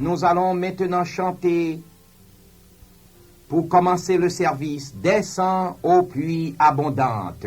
Nous allons maintenant chanter pour commencer le service. Descends aux pluies abondantes.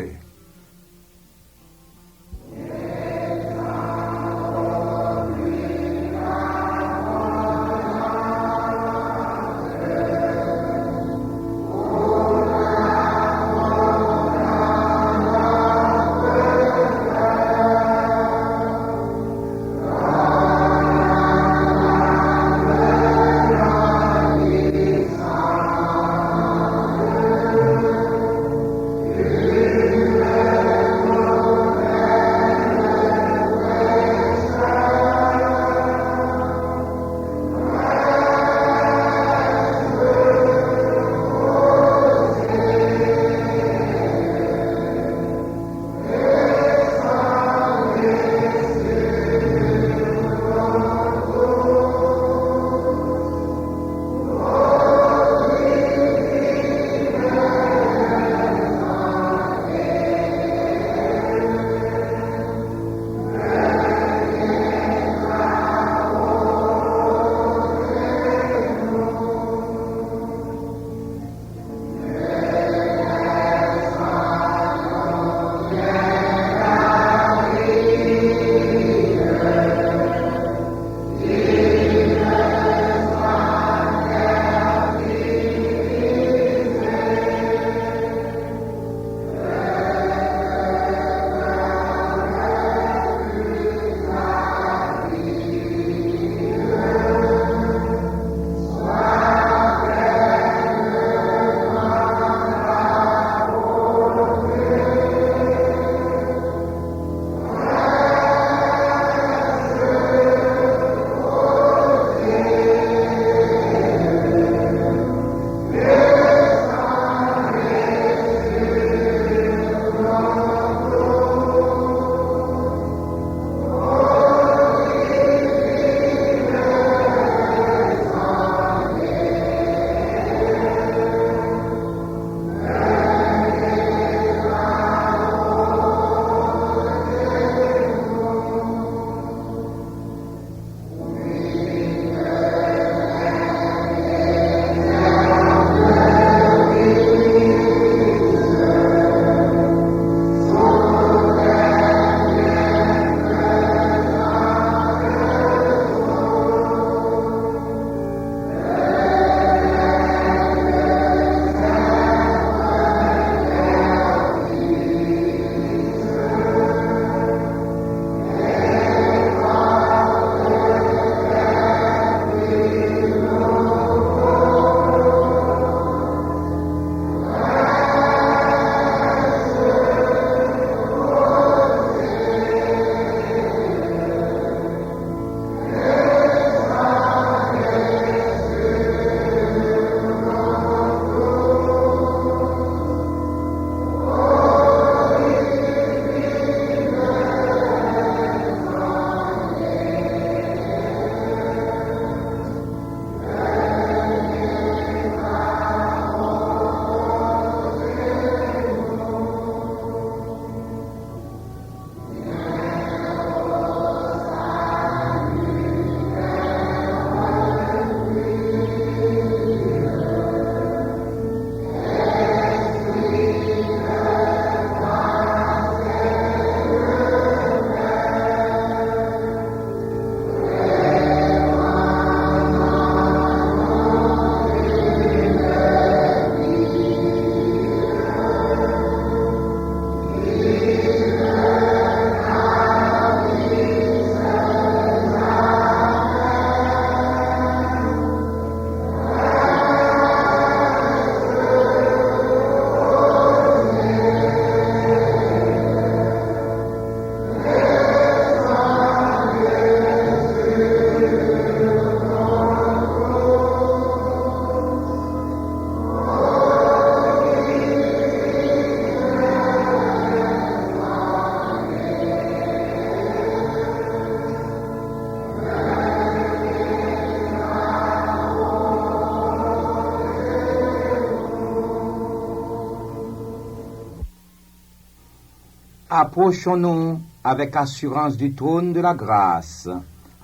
Approchons-nous avec assurance du trône de la grâce,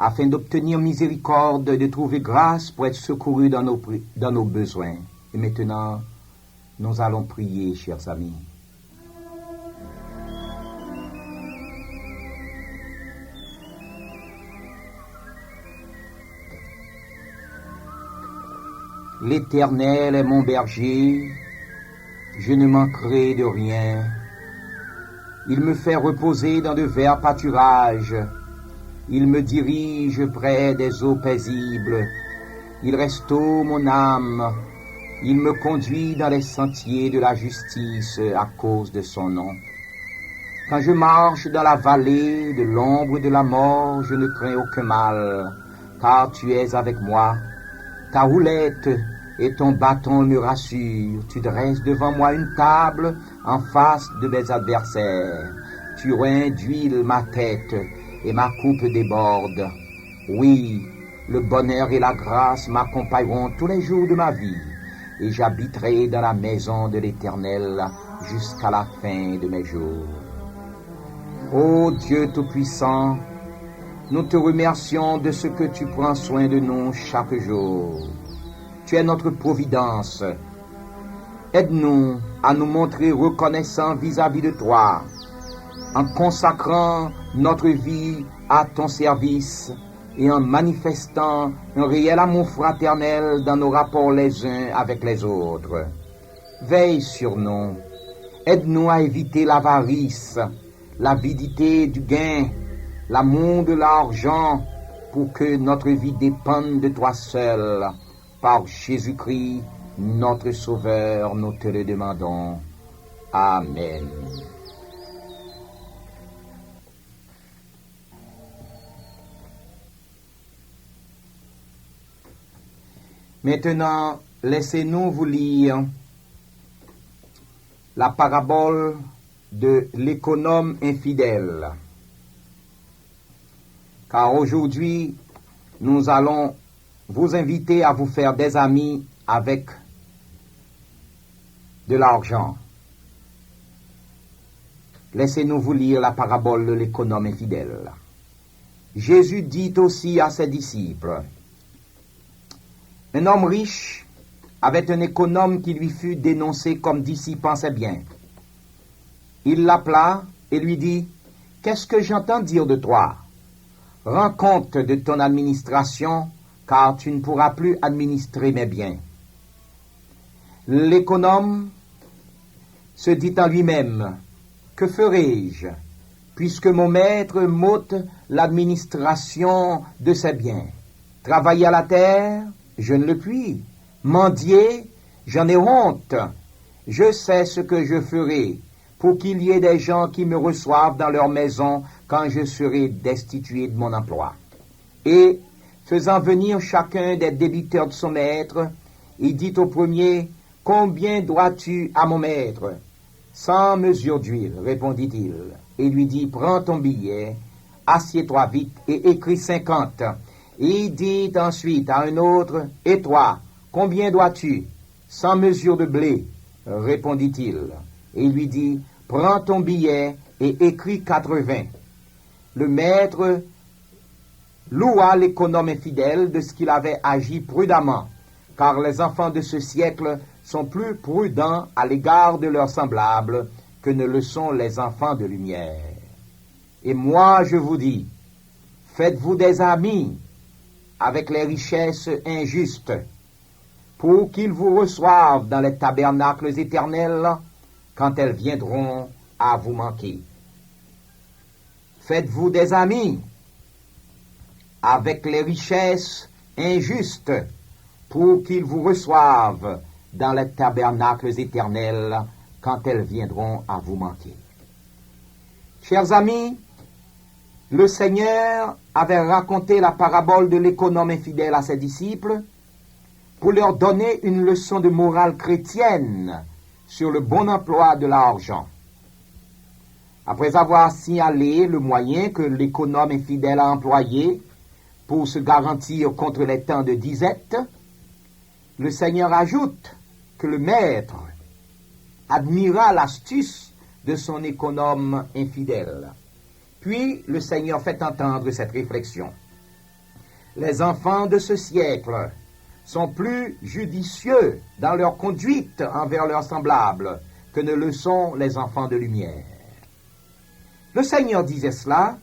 afin d'obtenir miséricorde, de trouver grâce pour être secourus dans nos besoins. Et maintenant, nous allons prier, chers amis. L'Éternel est mon berger, je ne manquerai de rien. Il me fait reposer dans de verts pâturages. Il me dirige près des eaux paisibles. Il restaure mon âme. Il me conduit dans les sentiers de la justice à cause de son nom. Quand je marche dans la vallée de l'ombre de la mort, je ne crains aucun mal, car tu es avec moi. Ta houlette et ton bâton me rassurent. Tu dresses devant moi une table en face de mes adversaires. Tu oins d'huile ma tête et ma coupe déborde. Oui, le bonheur et la grâce m'accompagneront tous les jours de ma vie, et j'habiterai dans la maison de l'Éternel jusqu'à la fin de mes jours. Ô Dieu Tout-Puissant, nous te remercions de ce que tu prends soin de nous chaque jour. Tu es notre providence. Aide-nous à nous montrer reconnaissants vis-à-vis de toi, en consacrant notre vie à ton service et en manifestant un réel amour fraternel dans nos rapports les uns avec les autres. Veille sur nous. Aide-nous à éviter l'avarice, l'avidité du gain, l'amour de l'argent, pour que notre vie dépende de toi seul. Par Jésus-Christ, notre Sauveur, nous te le demandons. Amen. Maintenant, laissez-nous vous lire la parabole de l'économe infidèle. Car aujourd'hui, nous allons vous inviter à vous faire des amis avec de l'argent. Laissez-nous vous lire la parabole de l'économe infidèle. Jésus dit aussi à ses disciples: un homme riche avait un économe qui lui fut dénoncé comme dissipant ses biens. Il l'appela et lui dit: qu'est-ce que j'entends dire de toi? Rends compte de ton administration, car tu ne pourras plus administrer mes biens. L'économe se dit en lui-même: que ferai-je, puisque mon maître m'ôte l'administration de ses biens? Travailler à la terre, je ne le puis. Mendier, j'en ai honte. Je sais ce que je ferai pour qu'il y ait des gens qui me reçoivent dans leur maison quand je serai destitué de mon emploi. Et, faisant venir chacun des débiteurs de son maître, il dit au premier: combien dois-tu à mon maître? 100 mesures d'huile, répondit-il. Et lui dit: prends ton billet, assieds-toi vite et écris 50. Et il dit ensuite à un autre: et toi, combien dois-tu? 100 mesures de blé, répondit-il. Et il lui dit: prends ton billet et écris 80. Le maître loua l'économe infidèle de ce qu'il avait agi prudemment, car les enfants de ce siècle sont plus prudents à l'égard de leurs semblables que ne le sont les enfants de lumière. Et moi je vous dis, faites-vous des amis avec les richesses injustes, pour qu'ils vous reçoivent dans les tabernacles éternels quand elles viendront à vous manquer. Faites-vous des amis avec les richesses injustes, pour qu'ils vous reçoivent dans les tabernacles éternels quand elles viendront à vous manquer. Chers amis, le Seigneur avait raconté la parabole de l'économe infidèle à ses disciples pour leur donner une leçon de morale chrétienne sur le bon emploi de l'argent. Après avoir signalé le moyen que l'économe infidèle a employé pour se garantir contre les temps de disette, le Seigneur ajoute que le maître admira l'astuce de son économe infidèle. Puis le Seigneur fait entendre cette réflexion. Les enfants de ce siècle sont plus judicieux dans leur conduite envers leurs semblables que ne le sont les enfants de lumière. Le Seigneur disait cela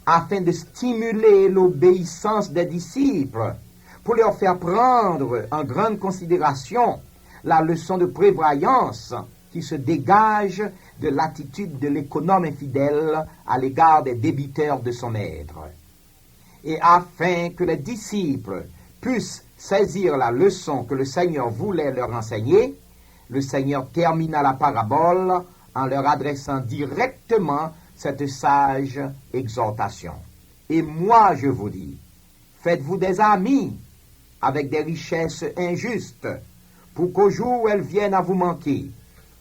afin de stimuler l'obéissance des disciples, pour leur faire prendre en grande considération la leçon de prévoyance qui se dégage de l'attitude de l'économe infidèle à l'égard des débiteurs de son maître. Et afin que les disciples puissent saisir la leçon que le Seigneur voulait leur enseigner, le Seigneur termina la parabole en leur adressant directement cette sage exhortation. Et moi, je vous dis, faites-vous des amis avec des richesses injustes, pour qu'au jour où elles viennent à vous manquer,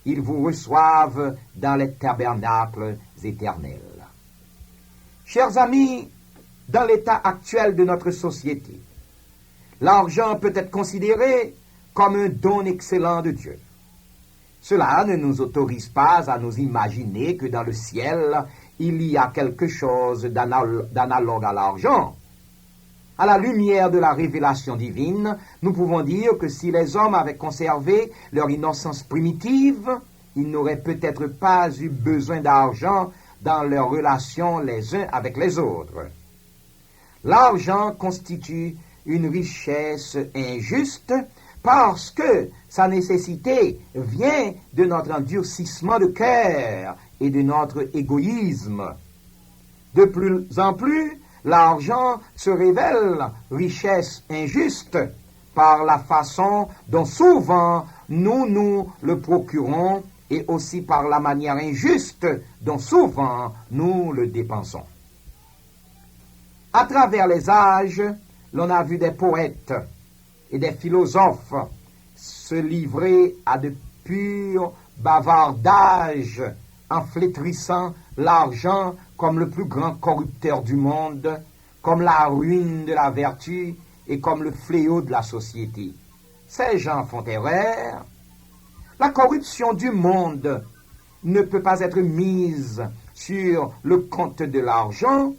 ils vous reçoivent dans les tabernacles éternels. Chers amis, dans l'état actuel de notre société, l'argent peut être considéré comme un don excellent de Dieu. Cela ne nous autorise pas à nous imaginer que dans le ciel, il y a quelque chose d'analogue à l'argent. À la lumière de la révélation divine, nous pouvons dire que si les hommes avaient conservé leur innocence primitive, ils n'auraient peut-être pas eu besoin d'argent dans leurs relations les uns avec les autres. L'argent constitue une richesse injuste parce que sa nécessité vient de notre endurcissement de cœur et de notre égoïsme. De plus en plus, l'argent se révèle richesse injuste par la façon dont souvent nous le procurons et aussi par la manière injuste dont souvent nous le dépensons. À travers les âges, l'on a vu des poètes et des philosophes se livrer à de purs bavardages en flétrissant l'argent comme le plus grand corrupteur du monde, comme la ruine de la vertu et comme le fléau de la société. Ces gens font erreur. La corruption du monde ne peut pas être mise sur le compte de l'argent.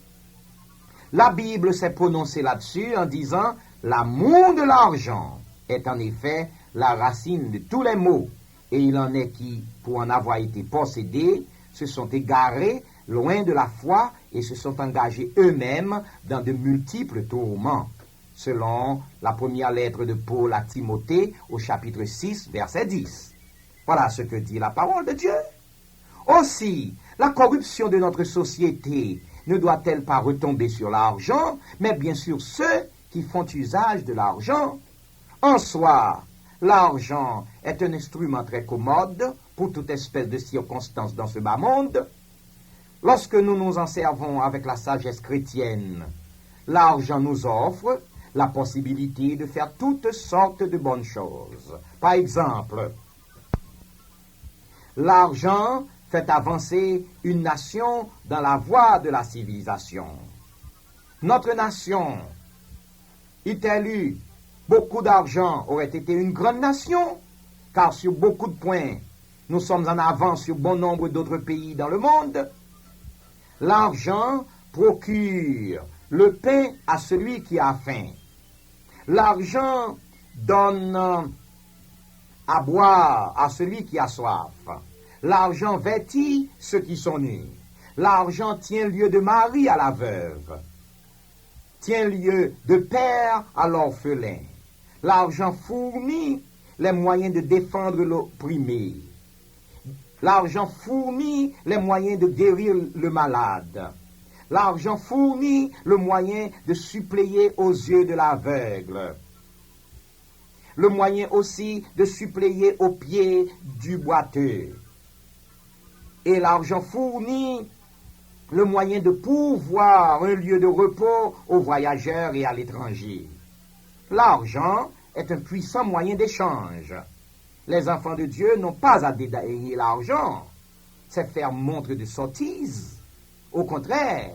La Bible s'est prononcée là-dessus en disant « L'amour de l'argent est en effet la racine de tous les maux, et il en est qui, pour en avoir été possédés, se sont égarés loin de la foi et se sont engagés eux-mêmes dans de multiples tourments, selon la première lettre de Paul à Timothée au chapitre 6, verset 10. Voilà ce que dit la parole de Dieu. Aussi, la corruption de notre société ne doit-elle pas retomber sur l'argent, mais bien sur ceux qui font usage de l'argent? En soi, l'argent est un instrument très commode pour toute espèce de circonstance dans ce bas monde. Lorsque nous nous en servons avec la sagesse chrétienne, l'argent nous offre la possibilité de faire toutes sortes de bonnes choses. Par exemple, l'argent fait avancer une nation dans la voie de la civilisation. Notre nation, eût-elle eu beaucoup d'argent, aurait été une grande nation, car sur beaucoup de points, nous sommes en avance sur bon nombre d'autres pays dans le monde. L'argent procure le pain à celui qui a faim. L'argent donne à boire à celui qui a soif. L'argent vêtit ceux qui sont nus. L'argent tient lieu de mari à la veuve, tient lieu de père à l'orphelin. L'argent fournit les moyens de défendre l'opprimé. L'argent fournit les moyens de guérir le malade. L'argent fournit le moyen de suppléer aux yeux de l'aveugle. Le moyen aussi de suppléer aux pieds du boiteux. Et l'argent fournit le moyen de pourvoir un lieu de repos aux voyageurs et à l'étranger. L'argent est un puissant moyen d'échange. Les enfants de Dieu n'ont pas à dédaigner l'argent, c'est faire montre de sottise. Au contraire,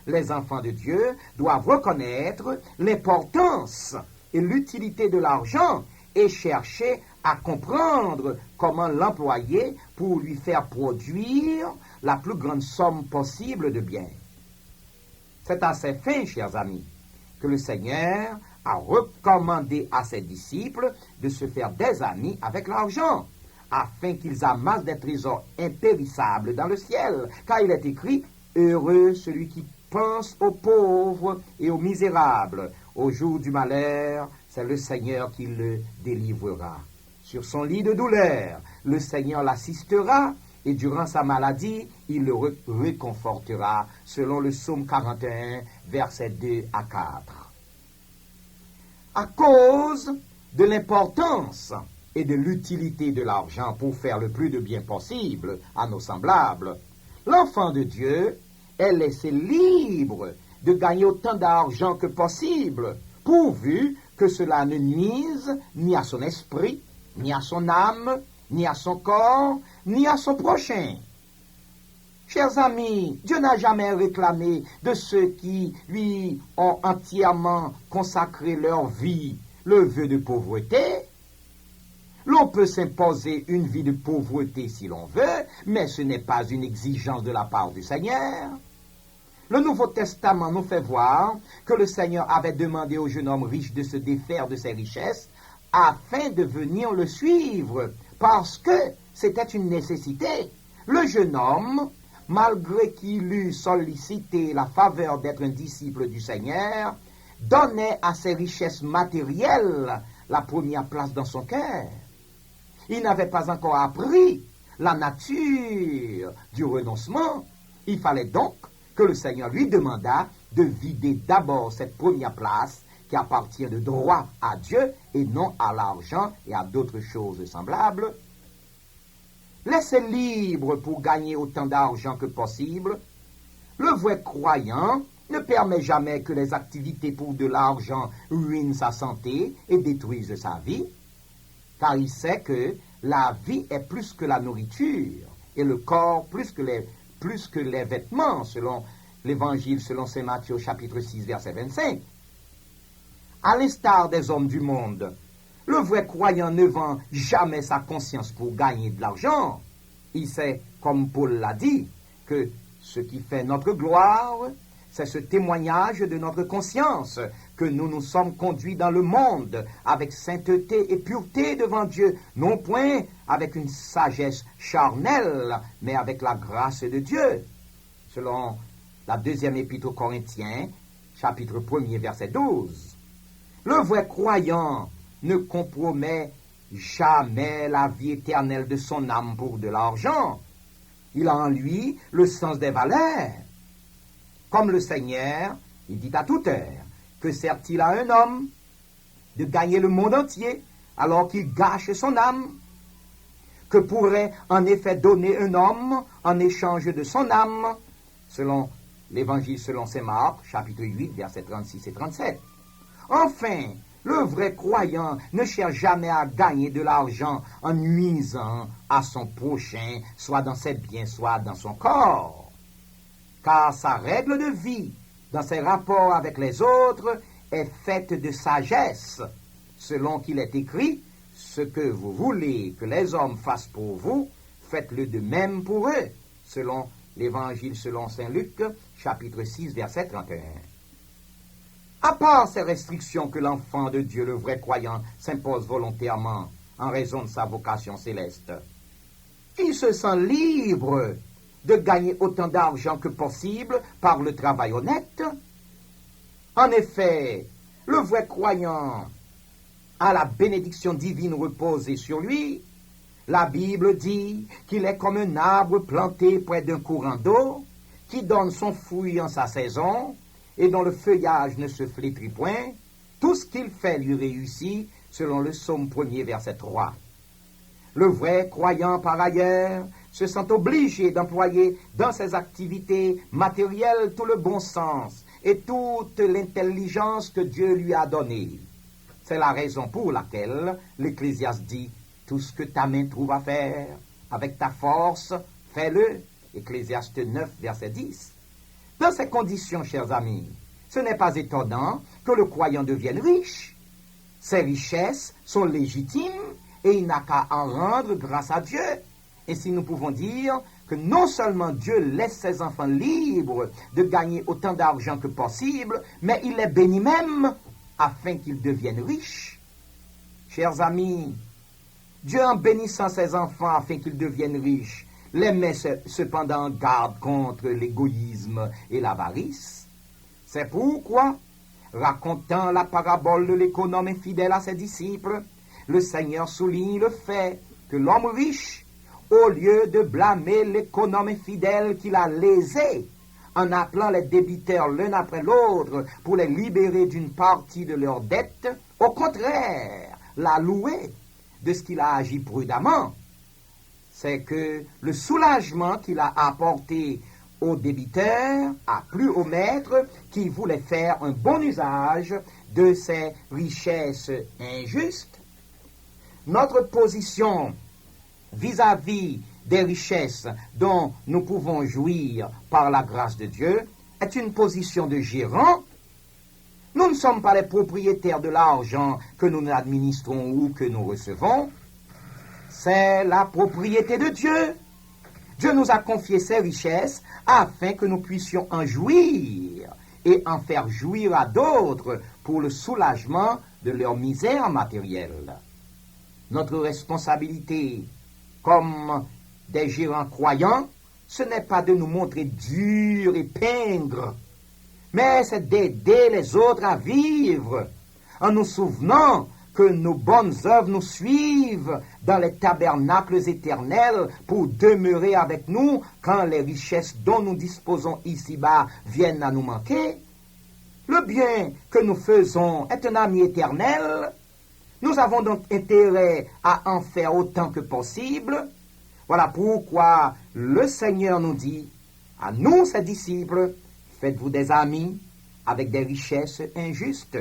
les enfants de Dieu doivent reconnaître l'importance et l'utilité de l'argent et chercher à comprendre comment l'employer pour lui faire produire la plus grande somme possible de biens. C'est à ces fins, chers amis, que le Seigneur a recommandé à ses disciples de se faire des amis avec l'argent, afin qu'ils amassent des trésors impérissables dans le ciel. Car il est écrit, « Heureux celui qui pense aux pauvres et aux misérables. Au jour du malheur, c'est le Seigneur qui le délivrera. Sur son lit de douleur, le Seigneur l'assistera, et durant sa maladie, il le réconfortera, selon le psaume 41, versets 2 à 4. À cause de l'importance et de l'utilité de l'argent pour faire le plus de bien possible à nos semblables, l'enfant de Dieu est laissé libre de gagner autant d'argent que possible, pourvu que cela ne nuise ni à son esprit, ni à son âme, ni à son corps, ni à son prochain. Chers amis, Dieu n'a jamais réclamé de ceux qui lui ont entièrement consacré leur vie le vœu de pauvreté. L'on peut s'imposer une vie de pauvreté si l'on veut, mais ce n'est pas une exigence de la part du Seigneur. Le Nouveau Testament nous fait voir que le Seigneur avait demandé au jeune homme riche de se défaire de ses richesses afin de venir le suivre, parce que c'était une nécessité. Le jeune homme, malgré qu'il eût sollicité la faveur d'être un disciple du Seigneur, donnait à ses richesses matérielles la première place dans son cœur. Il n'avait pas encore appris la nature du renoncement. Il fallait donc que le Seigneur lui demanda de vider d'abord cette première place qui appartient de droit à Dieu et non à l'argent et à d'autres choses semblables. Laissé libre pour gagner autant d'argent que possible, le vrai croyant ne permet jamais que les activités pour de l'argent ruinent sa santé et détruisent sa vie, car il sait que la vie est plus que la nourriture et le corps plus que les vêtements, selon l'Évangile selon saint Matthieu chapitre 6 verset 25. À l'instar des hommes du monde, le vrai croyant ne vend jamais sa conscience pour gagner de l'argent. Il sait, comme Paul l'a dit, que ce qui fait notre gloire, c'est ce témoignage de notre conscience, que nous nous sommes conduits dans le monde avec sainteté et pureté devant Dieu, non point avec une sagesse charnelle, mais avec la grâce de Dieu. Selon la deuxième épître aux Corinthiens, chapitre 1er, verset 12. Le vrai croyant ne compromet jamais la vie éternelle de son âme pour de l'argent. Il a en lui le sens des valeurs. Comme le Seigneur, il dit à toute heure, que sert-il à un homme de gagner le monde entier alors qu'il gâche son âme? Que pourrait en effet donner un homme en échange de son âme? Selon l'Évangile selon saint Marc, chapitre 8, versets 36 et 37. Enfin, le vrai croyant ne cherche jamais à gagner de l'argent en nuisant à son prochain, soit dans ses biens, soit dans son corps. Car sa règle de vie, dans ses rapports avec les autres, est faite de sagesse, selon qu'il est écrit, « Ce que vous voulez que les hommes fassent pour vous, faites-le de même pour eux », selon l'Évangile selon saint Luc, chapitre 6, verset 31. À part ces restrictions que l'enfant de Dieu, le vrai croyant, s'impose volontairement en raison de sa vocation céleste, il se sent libre de gagner autant d'argent que possible par le travail honnête. En effet, le vrai croyant a la bénédiction divine reposée sur lui. La Bible dit qu'il est comme un arbre planté près d'un courant d'eau, qui donne son fruit en sa saison, et dont le feuillage ne se flétrit point. Tout ce qu'il fait lui réussit, selon le psaume 1er, verset 3. Le vrai croyant, par ailleurs, se sent obligé d'employer dans ses activités matérielles tout le bon sens et toute l'intelligence que Dieu lui a donnée. C'est la raison pour laquelle l'Ecclésiaste dit « Tout ce que ta main trouve à faire, avec ta force, fais-le ». Ecclésiaste 9, verset 10. Dans ces conditions, chers amis, ce n'est pas étonnant que le croyant devienne riche. Ses richesses sont légitimes et il n'a qu'à en rendre grâce à Dieu. Ainsi, nous pouvons dire que non seulement Dieu laisse ses enfants libres de gagner autant d'argent que possible, mais il les bénit même afin qu'ils deviennent riches. Chers amis, Dieu, en bénissant ses enfants afin qu'ils deviennent riches, les met cependant en garde contre l'égoïsme et l'avarice. C'est pourquoi, racontant la parabole de l'économe infidèle à ses disciples, le Seigneur souligne le fait que l'homme riche, au lieu de blâmer l'économe infidèle qu'il a lésé, en appelant les débiteurs l'un après l'autre pour les libérer d'une partie de leurs dettes, au contraire, l'a loué de ce qu'il a agi prudemment. C'est que le soulagement qu'il a apporté aux débiteurs a plu au maître qui voulait faire un bon usage de ses richesses injustes. Notre position vis-à-vis des richesses dont nous pouvons jouir par la grâce de Dieu est une position de gérant. Nous ne sommes pas les propriétaires de l'argent que nous administrons ou que nous recevons. C'est la propriété de Dieu. Dieu nous a confié ses richesses afin que nous puissions en jouir et en faire jouir à d'autres pour le soulagement de leur misère matérielle. Notre responsabilité comme des gérants croyants, ce n'est pas de nous montrer durs et pingres, mais c'est d'aider les autres à vivre en nous souvenant que nos bonnes œuvres nous suivent dans les tabernacles éternels pour demeurer avec nous quand les richesses dont nous disposons ici-bas viennent à nous manquer. Le bien que nous faisons est un ami éternel. Nous avons donc intérêt à en faire autant que possible. Voilà pourquoi le Seigneur nous dit, à nous, ses disciples, faites-vous des amis avec des richesses injustes,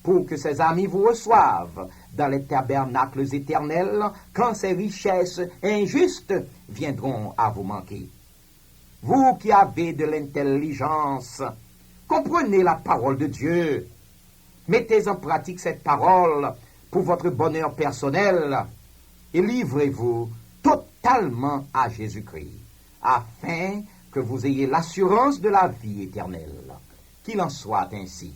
pour que ces amis vous reçoivent dans les tabernacles éternels quand ces richesses injustes viendront à vous manquer. Vous qui avez de l'intelligence, comprenez la parole de Dieu. Mettez en pratique cette parole pour votre bonheur personnel et livrez-vous totalement à Jésus-Christ, afin que vous ayez l'assurance de la vie éternelle. Qu'il en soit ainsi.